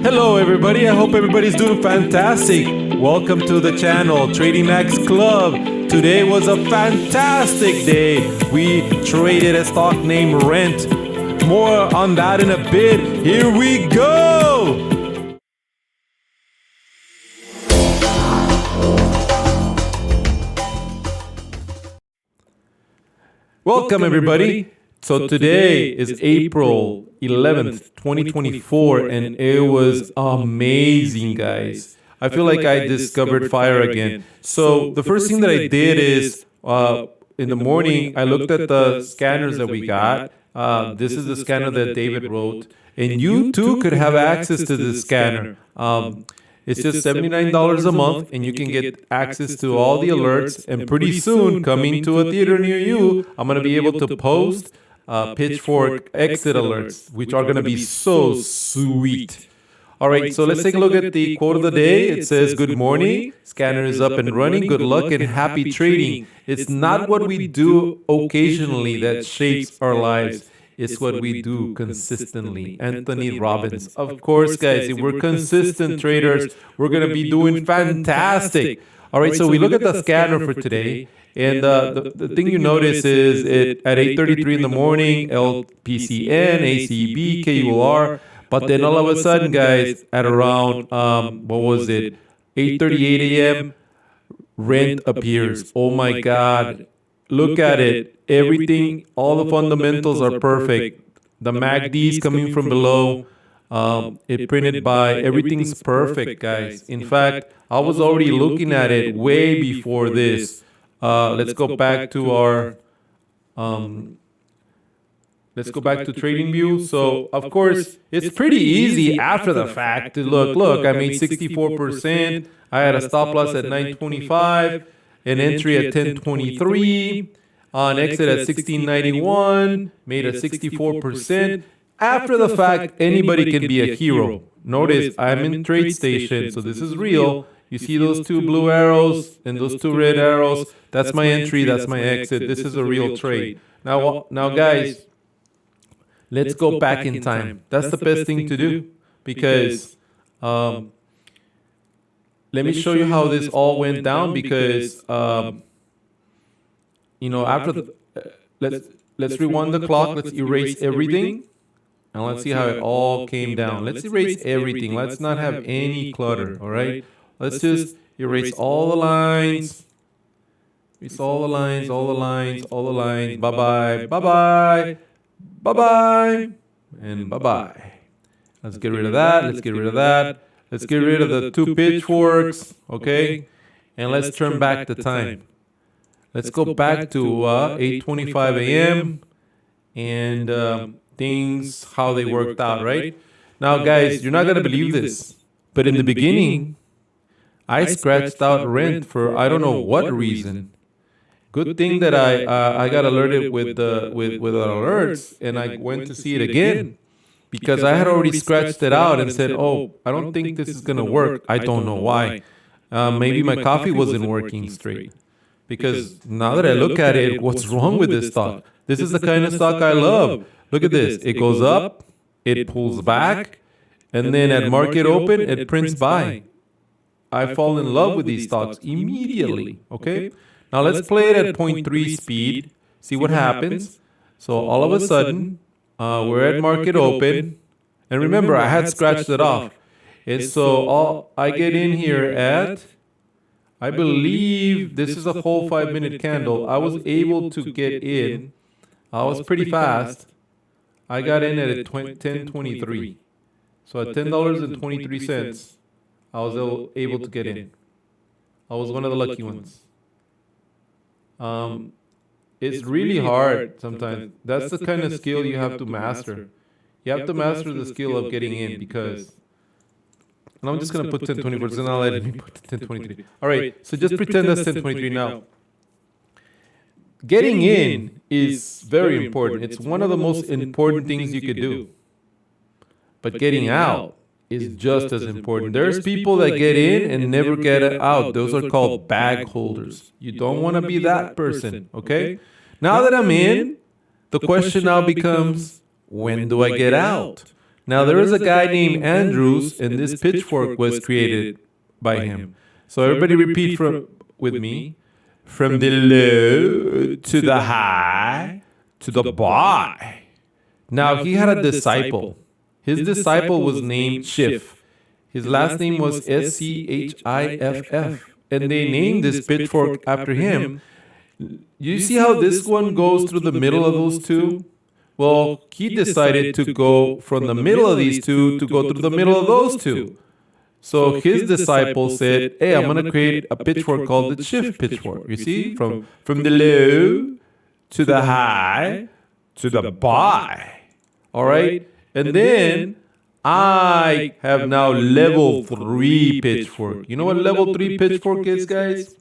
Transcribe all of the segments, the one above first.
Hello everybody, I hope everybody's doing fantastic. Welcome to the channel, Trading Max Club. Today was a fantastic day. We traded a stock named Rent. More on that in a bit. Here we go! Welcome everybody. So today is April 11th, 2024, and it was amazing, guys. I feel like I discovered fire again. So the first thing that I did is in the morning, I looked at the scanners that we got. This is the scanner that David wrote, and you too could have access to this scanner. It's just $79 a month, and you can get access to all the alerts. And pretty soon, coming to a theater near you, I'm going to be able to post Pitchfork exit alerts, which are going to be so sweet. All right, so let's take a look at the quote of the day. It says, "Good morning, scanner is up and running. Good luck and happy trading. It's not what we do occasionally that shapes our lives. It's what we do consistently." Anthony Robbins. Of course, guys, if we're consistent traders, we're going to be doing fantastic. All right, so we look at the scanner for today. And the thing you notice is it at 8:33 in the morning, LPCN, ACB, KUR. But then all of a sudden, guys, at around, what was it, 8:38 a.m., Rent appears. Oh, my God. Look at it. Everything, all the fundamentals are perfect. The MACD is coming from below. It printed by. Everything's perfect, guys. In fact, I was already looking at it way before this. Let's go back to our, let's go back to TradingView. So, of course, it's pretty easy after the fact to look, I made 64%. I had a stop loss at 925, an entry at 1023, an exit at 1691, made a 64%. After the fact, anybody can be a hero. Notice I'm in TradeStation, so this is real. You see those two blue arrows and those two red arrows? That's my entry, that's my exit. This is a real trade. Now, guys, let's go back in time. That's the best thing to do because let me show you how this all went down because, you know, after the, let's rewind the clock. Let's erase everything. And let's see how it all came down. Let's erase everything. Let's not have any clutter, all right? Let's just erase all the lines. Erase all the lines, all the lines, all the lines. Bye-bye, bye-bye, bye-bye, and bye-bye. Let's get rid of that. Let's get rid of that. Let's get rid of the two pitchforks, okay? And let's turn back the time. Let's go back to 8:25 a.m. and things, how they worked out, right? Now, guys, you're not going to believe this, but in the beginning, I scratched out Rent for I don't know what reason. Good thing that I got alerted with alerts, and I went to see it again because I had already scratched it out and said, "Oh, I don't think this is gonna work." I don't know why. Maybe my coffee wasn't working straight. Because now that I look at it, what's wrong with this stock? This is the kind of stock I love. Look at this. It goes up, it pulls back, and then at market open, it prints buy. I fall in love with these stocks immediately, okay? Now let's play it at 0.3 speed, see what happens. So all of a sudden, we're at market open. And remember, I had scratched it off. And so I get in here at, I believe this is a whole 5-minute candle. I was able to get in. I was pretty fast. I got in at 10.23. So at $10.23, I was able to get in. I was one of the lucky ones. It's really hard sometimes. That's the kind of skill you have to master. You have to master the skill of getting in because, and I'm just going to put 10.24, and I'll let me put 10.23. All right, so just pretend that's 10.23 now. Getting in is very important. It's one of the most important things you could do. But getting out is just as important. There's people that get in and never get out. Those are called bag holders. You don't want to be that person, okay? Now that I'm in, the question now becomes, when do I get out? Now, there is a guy named Andrews, and this pitchfork was created by him. So everybody repeat with me. From the low to the high to the buy. Now, he had a disciple. His disciple was named Schiff. His last name was Schiff. And they named this pitchfork after him. You see how this one goes through the middle of those two? Well, he decided to go from the middle of these two to go through the middle of those two. So his disciple said, hey, I'm going to create a pitchfork called the Schiff pitchfork. You see? From the low to the high to the buy. All right? And then I have now level 3 pitchfork. You know what level 3 pitchfork is, guys?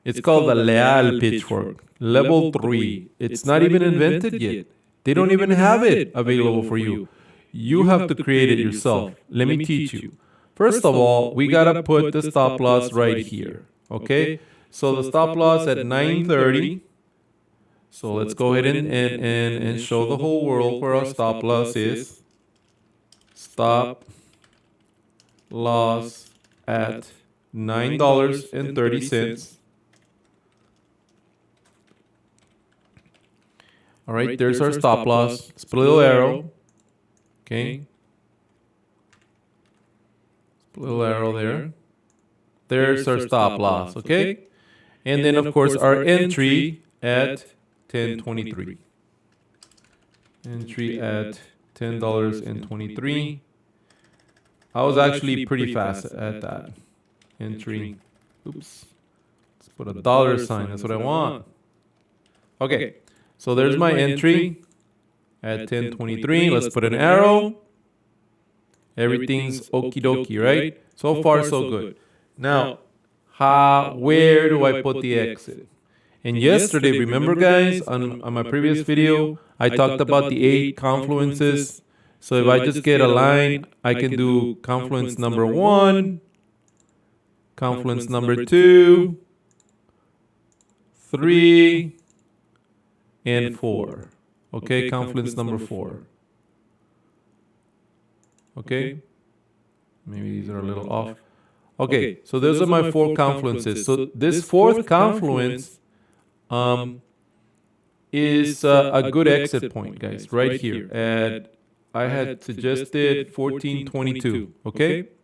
It's called the Leal pitchfork. Level 3. It's not even invented yet. They don't even have it available for you. You have to create it yourself. Let me teach you. First of all, we got to put the stop loss right here. Okay? So the stop loss at 930. So let's go ahead and show the whole world where our stop loss is. Stop loss at $9.30. All right, there's our stop loss. Split little arrow. Okay. Split little arrow there. There's our stop loss. Okay. And then, of course, our entry at 10.23. Entry at $10.23. I was actually pretty fast at that. Entry. Oops. Let's put a dollar sign. That's what I want. Okay. So there's my entry at 10.23. Let's put an arrow. Everything's okie dokie, right? So far, so good. Now, where do I put the exit? And yesterday, remember guys, on my previous video, I talked about the 8 confluences. So if I just get a line, I can do confluence number 1, confluence number 2, 3, and 4. Okay, confluence number 4. Okay, maybe these are a little off. Okay, so those are my 4 confluences. So this 4th confluence is a good exit point, guys, right here. I had suggested 1422, okay? It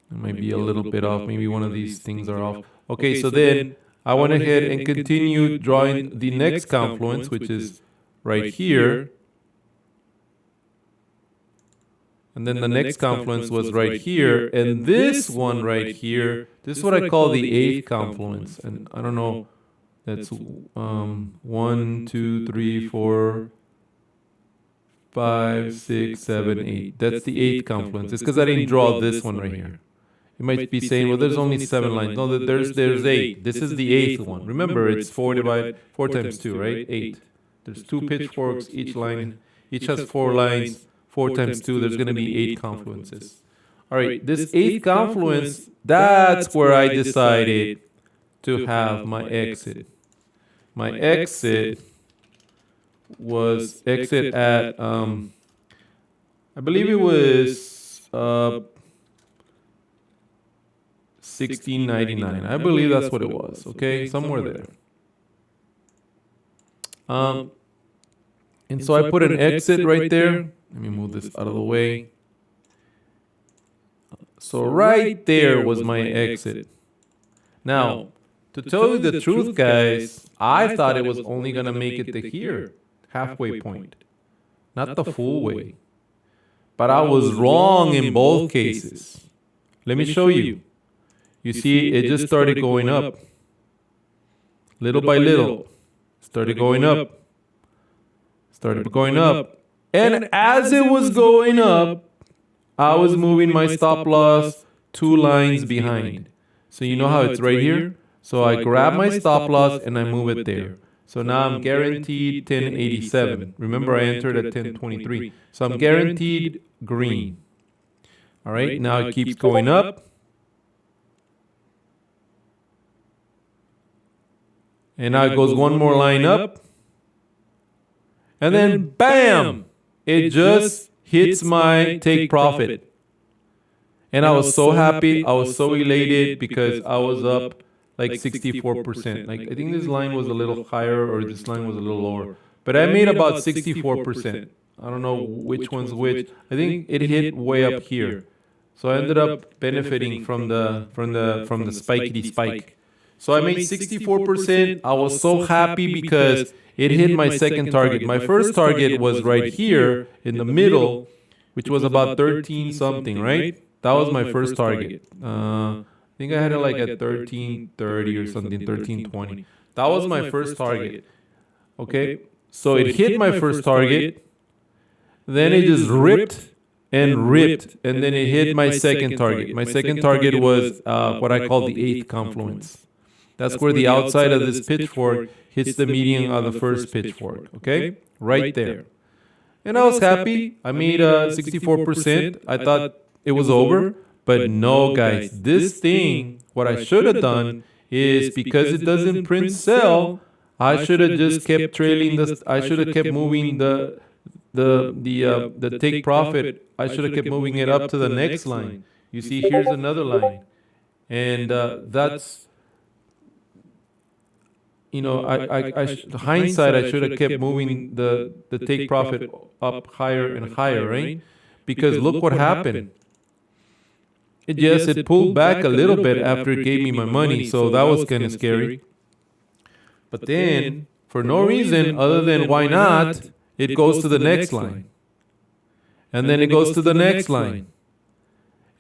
might be a little bit off. Maybe one of these things are off. Okay, so then I went ahead and continued drawing the next confluence, which is right here. And then the next confluence was right here. And this one right here, this is what I call the 8th confluence. And I don't know, that's 1, 2, 3, 4, 5, 6, 7, 8. That's the 8th confluence. It's because I didn't draw this one right here. You might be saying, well, there's only 7 lines. No, there's 8. This is the 8th one. Remember, it's 4 times 2, right? 8. There's 2 pitchforks. Each has 4 lines. 4 times 2, there's going to be 8 confluences. All right, this 8th confluence, that's where I decided to have my exit. My exit was exit at, I believe it was 16.99. I believe that's what it was, okay? Somewhere there. And so I put an exit right there. Let me move this out of the way. So right there was my exit. Now, to tell you the truth, guys, I thought it was only going to make it to here, halfway point, not the full way. But I was wrong in both cases. Let me show you. You see, it just started going up. Little by little. Started going up. Started going up. And as it was going up, I was moving my stop loss 2 lines behind. So you know how it's right here? So I grab my stop loss and I move it there. So now I'm guaranteed 1087. Remember, I entered at 1023. So I'm guaranteed green. All right, now it keeps going up. And now it goes one more line up. And then, bam! It just hits my take profit. And I was so happy. I was so elated because I was up like 64%. Like I think this line was a little higher or this line was a little lower. But I made about 64%. I don't know which one's which. I think it hit way up here. So I ended up benefiting from the spikety spike. So I made 64%. I was so happy because it hit my second target. My first target was right here in the middle, which was about 13 something, right? That was my first target. I think I had it like at 1330 or something, 1320. That was my first target. Okay, so it hit my first target. Then it just ripped and ripped, and then it hit my second target. My second target was what I call the eighth confluence. That's where the outside of this pitchfork hits the median of the first pitchfork. Okay, right there. And I was happy. I made 64%. I thought it was over. But no, guys, this thing, what I should have done is because it doesn't print sell, I should have just kept trailing this. I should have kept moving the take profit. I should have kept moving it up to the next line. You see, here's another line, and that's, you know, hindsight, I should have kept moving the take profit up higher and higher, right? Because look what happened. It pulled back a little bit after it gave me my money, so that was kind of scary. But then, for no reason other than why not, it goes to the next line. And then it goes to the next line.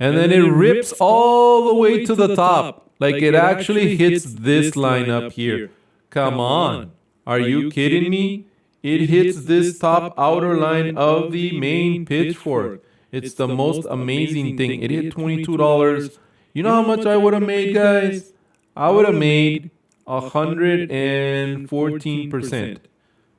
And then it rips all the way to the top. Like it actually hits this line up here. Come on. Are you kidding me? It hits this top outer line of the main pitchfork. It's the most amazing thing. It hit $22. You know how much I would have made, guys? I would have made 114%.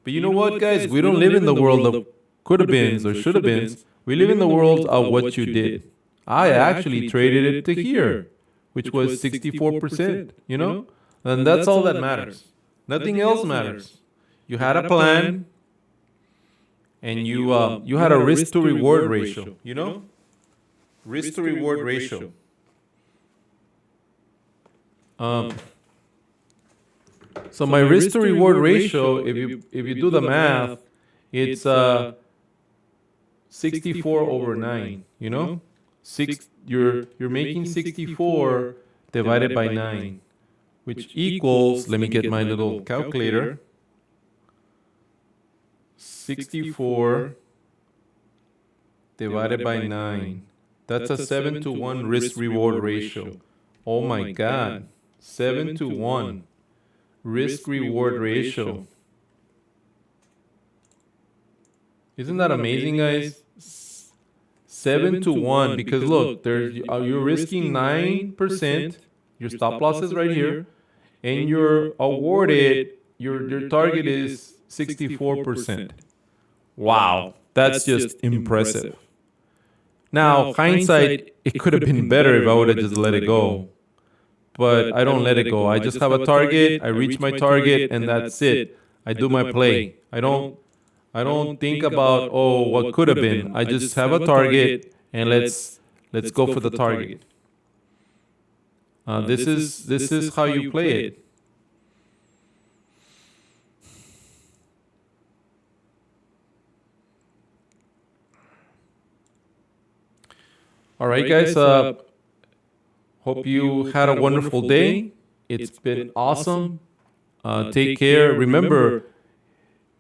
But you know what, guys? We don't live in the world of could have beens or should have beens. We live in the world of what you did. I actually traded it to here, which was 64%, you know? And that's all that matters. Nothing else matters. You had a plan. And you had a risk to reward ratio, you know? Risk to reward ratio. So my risk to reward ratio, if you do the math, it's 64 over 9, you know? You're making 64 divided by 9, which equals, let me get my little calculator. 64 divided by 9. That's a 7-to-1 risk-reward ratio. Oh my God. 7-to-1 risk-reward ratio. Isn't that amazing, guys? 7-to-1, because look, you're risking 9%. Your stop loss is right here. And you're awarded, your target is 64%. Wow, that's just impressive. Now, hindsight, it could have been better if I would have just let it go. But I don't let it go. I just have a target, I reach my target, and that's it. I do my play. I don't think about, oh, what could have been. I just have a target, and let's go for the target. This is how you play it. All right, guys. Hope you had a wonderful day. It's been awesome. Take care. Remember,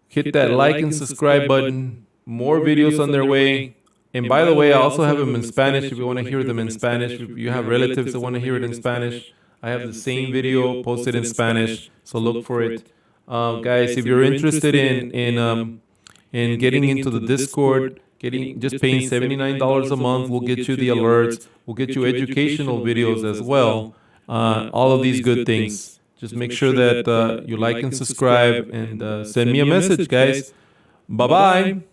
hit that like and subscribe button. More videos on their way. And by the way, I also have them in Spanish if you want to hear them in Spanish. If you have relatives that want to hear it in Spanish, I have the same video posted in Spanish, so look for it. Guys, if you're interested in getting into the Discord, just paying $79 a month will get you the alerts. We'll get you educational videos as well. All of these good things. Just make sure that you like and subscribe and send me a message, guys. Bye-bye.